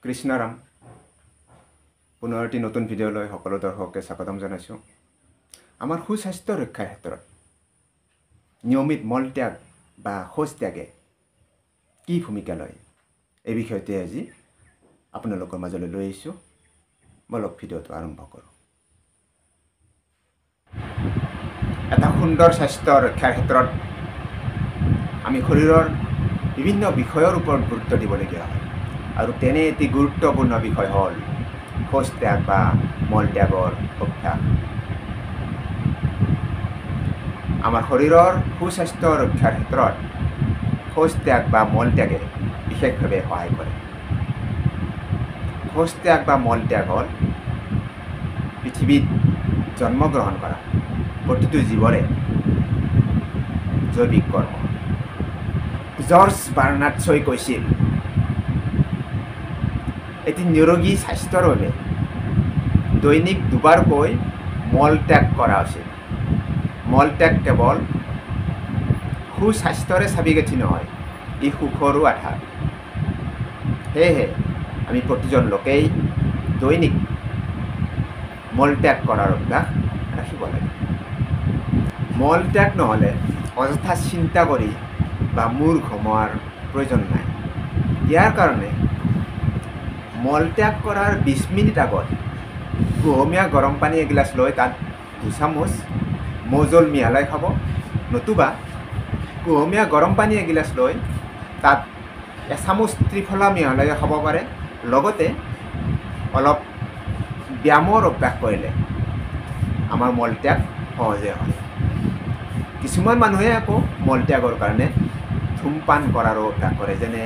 কৃষ্ণৰাম পুনৰ এটি নতুন ভিডিঅ'লৈ সকলো দৰ্শককে স্বাগতম জনাইছোঁ। আমাৰ সুস্বাস্থ্য ৰক্ষাৰ ক্ষেত্ৰত নিয়মিত মলত্যাগ বা শৌচত্যাগে কি ভূমিকা লয় এই বিষয়তে আজি আপোনালোকৰ মাজলৈ লৈ আহিছোঁ। বলক ভিডিঅ'টো আৰম্ভ কৰোঁ। এটা সুন্দৰ স্বাস্থ্য ৰক্ষাৰ ক্ষেত্ৰত আমি শৰীৰৰ বিভিন্ন বিষয়ৰ ওপৰত গুৰুত্ব দিবলগীয়া হয় আৰু তেনে এটি গুৰুত্বপূৰ্ণ বিষয় হ'ল শৌচত্যাগ বা মলত্যাগৰ অভ্যাস। আমাৰ শৰীৰৰ সুস্বাস্থ্য ৰক্ষাৰ ক্ষেত্ৰত শৌচত্যাগ বা মলত্যাগে বিশেষভাৱে সহায় কৰে। শৌচত্যাগ বা মলত্যাগ হ'ল পৃথিৱীত জন্মগ্ৰহণ কৰা প্ৰতিটো জীৱৰে জৈৱিক কৰ্ম। জৰ্জ বাৰ্নাৰ্ড শ্বই কৈছিল, এটি নিৰোগী স্বাস্থ্যৰ বাবে দৈনিক দুবাৰকৈ মলত্যাগ কৰা উচিত। মলত্যাগ কেৱল সুস্বাস্থ্যৰে চাবিকাঠি নহয়, ই সুখৰো আধাৰ। সেয়েহে আমি প্ৰতিজন লোকেই দৈনিক মলত্যাগ কৰাৰ অভ্যাস ৰাখিব লাগে। মলত্যাগ নহ'লে অযথা চিন্তা কৰি বা মূৰ ঘমোৱাৰ প্ৰয়োজন নাই। ইয়াৰ কাৰণে মলত্যাগ কৰাৰ 20 মিনিট আগত কুহুমীয়া গৰম পানী এগিলাচ লৈ তাত 2 চামুচ মৌজোল মিহলাই খাব, নতুবা কুহুমীয়া গৰম পানী এগিলাচ লৈ তাত 1 চামুচ ত্ৰিফলা মিহলাই খাব পাৰে। লগতে অলপ ব্যায়ামৰ অভ্যাস কৰিলে আমাৰ মলত্যাগ সহজে হয়। কিছুমান মানুহে আকৌ মলত্যাগৰ কাৰণে ধূমপান কৰাৰো অভ্যাস কৰে, যেনে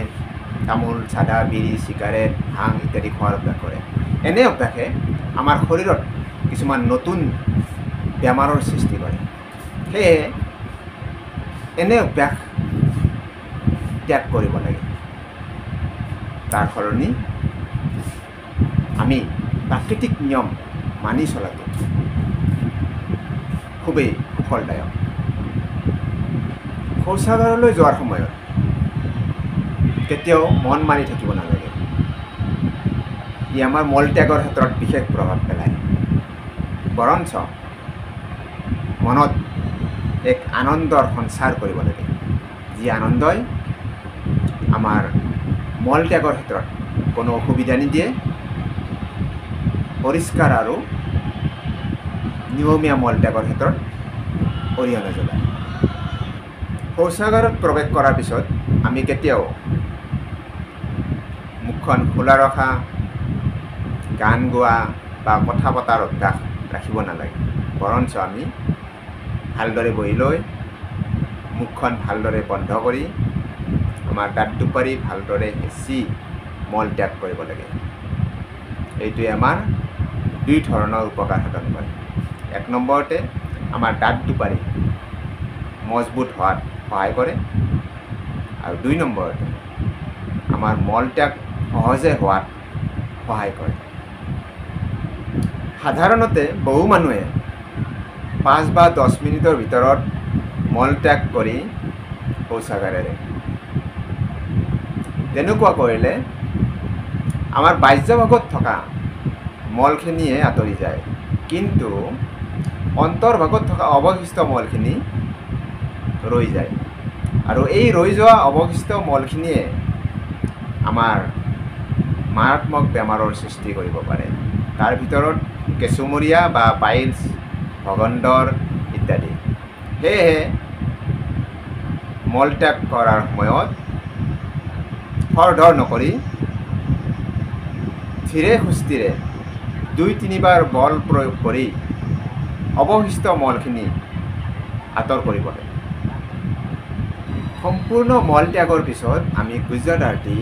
তামোল, চাদা, বিড়ি, চিগাৰেট, ভাং ইত্যাদি খোৱাৰ অভ্যাস কৰে। এনে অভ্যাসে আমাৰ শৰীৰত কিছুমান নতুন বেমাৰৰ সৃষ্টি কৰে। সেয়ে এনে অভ্যাস ত্যাগ কৰিব লাগে। তাৰ সলনি আমি প্ৰাকৃতিক নিয়ম মানি চলাটো খুবেই সুফলদায়ক। শৌচাগাৰলৈ যোৱাৰ সময়ত কেতিয়াও মন মাৰি থাকিব নালাগে। ই আমাৰ মলত্যাগৰ ক্ষেত্ৰত বিশেষ প্ৰভাৱ পেলায়। বৰঞ্চ মনত এক আনন্দৰ সঞ্চাৰ কৰিব লাগে, যি আনন্দই আমাৰ মলত্যাগৰ ক্ষেত্ৰত কোনো অসুবিধা নিদিয়ে, পৰিষ্কাৰ আৰু নিয়মীয়া মলত্যাগৰ ক্ষেত্ৰত অৰিহণা যোগায়। শৌচাগাৰত প্ৰৱেশ কৰাৰ পিছত আমি কেতিয়াও মুখখন খোলা ৰখা, গান গোৱা বা কথা পতাৰ অভ্যাস ৰাখিব নালাগে। বৰঞ্চ আমি ভালদৰে বহি লৈ মুখখন ভালদৰে বন্ধ কৰি আমাৰ দাঁত দুপাৰি ভালদৰে হেঁচি মলত্যাগ কৰিব লাগে। এইটোৱে আমাৰ 2 ধৰণৰ উপকাৰ সাধন কৰে। 1 নম্বৰতে আমাৰ দাঁত দুপাৰি মজবুত হোৱাত সহায় কৰে আৰু 2 নম্বৰতে আমাৰ মলত্যাগ সহজে হোৱাত সহায় কৰে। সাধাৰণতে বহু মানুহে 5 বা 10 মিনিটৰ ভিতৰত মলত্যাগ কৰি শৌচাগাৰেৰে। তেনেকুৱা কৰিলে আমাৰ বাহ্যভাগত থকা মলখিনিয়ে আঁতৰি যায়, কিন্তু অন্তৰ্ভাগত থকা অৱশিষ্ট মলখিনি ৰৈ যায় আৰু এই ৰৈ যোৱা অৱশিষ্ট মলখিনিয়ে আমাৰ মাৰাত্মক বেমাৰৰ সৃষ্টি কৰিব পাৰে। তাৰ ভিতৰত কেঁচুমৰীয়া বা পাইলছ, ভগণ্ডৰ ইত্যাদি। সেয়েহে মলত্যাগ কৰাৰ সময়ত খৰধৰ নকৰি ধীৰে সুস্থিৰে 2-3 বাৰ বল প্ৰয়োগ কৰি অৱশিষ্ট মলখিনি আঁতৰ কৰিব লাগে। সম্পূৰ্ণ মলত্যাগৰ পিছত আমি গুজৰাটী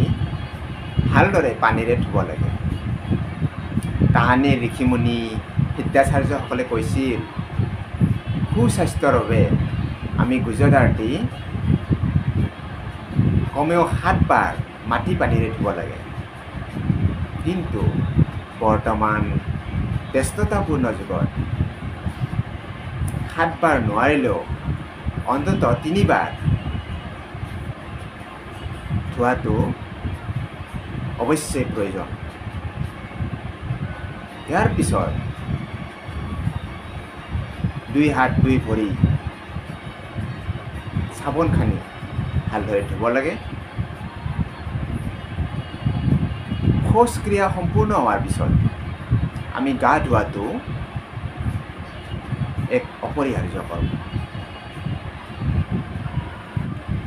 ভালদৰে পানীৰে ধুব লাগে। তাহানিৰ ঋষিমুনি সিদ্ধাচাৰ্যসকলে কৈছিল, সুস্বাস্থ্যৰ বাবে আমি গুজৰাটী কমেও 7 বাৰ মাটি পানীৰে ধুব লাগে। কিন্তু বৰ্তমান ব্যস্ততাপূৰ্ণ যুগত 7 বাৰ নোৱাৰিলেও অন্ততঃ 3 বাৰ ধোৱাটো অৱশ্যেই প্ৰয়োজন। ইয়াৰ পিছত 2 হাত 2 ভৰি চাবোন খানি ভালদৰে ধুব লাগে। শৌচক্ৰিয়া সম্পূৰ্ণ হোৱাৰ পিছত আমি গা ধোৱাটো এক অপৰিহাৰ্য কৰ্ম।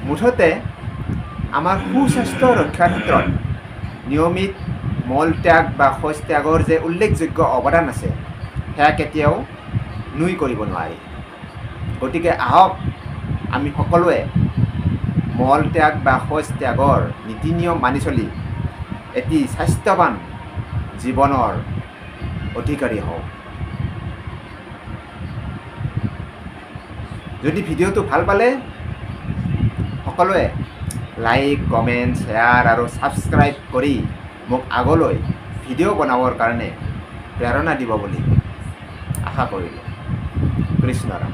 মুঠতে আমাৰ সুস্বাস্থ্য ৰক্ষাৰ ক্ষেত্ৰত নিয়মিত মল ত্যাগ বা শৌচ ত্যাগৰ যে উল্লেখযোগ্য অৱদান আছে সেয়া কেতিয়াও নুই কৰিব নোৱাৰি। গতিকে আহক আমি সকলোৱে মল ত্যাগ বা শৌচ ত্যাগৰ নীতি নিয়ম মানি চলি এটি স্বাস্থ্যৱান জীৱনৰ অধিকাৰী হওঁ। যদি ভিডিঅ'টো ভাল পালে সকলোৱে লাইক, কমেণ্ট, শ্বেয়াৰ আৰু ছাবস্ক্ৰাইব কৰি মোক আগলৈ ভিডিঅ' বনাবৰ কাৰণে প্ৰেৰণা দিব বুলি আশা কৰিলোঁ। কৃষ্ণ ৰাম।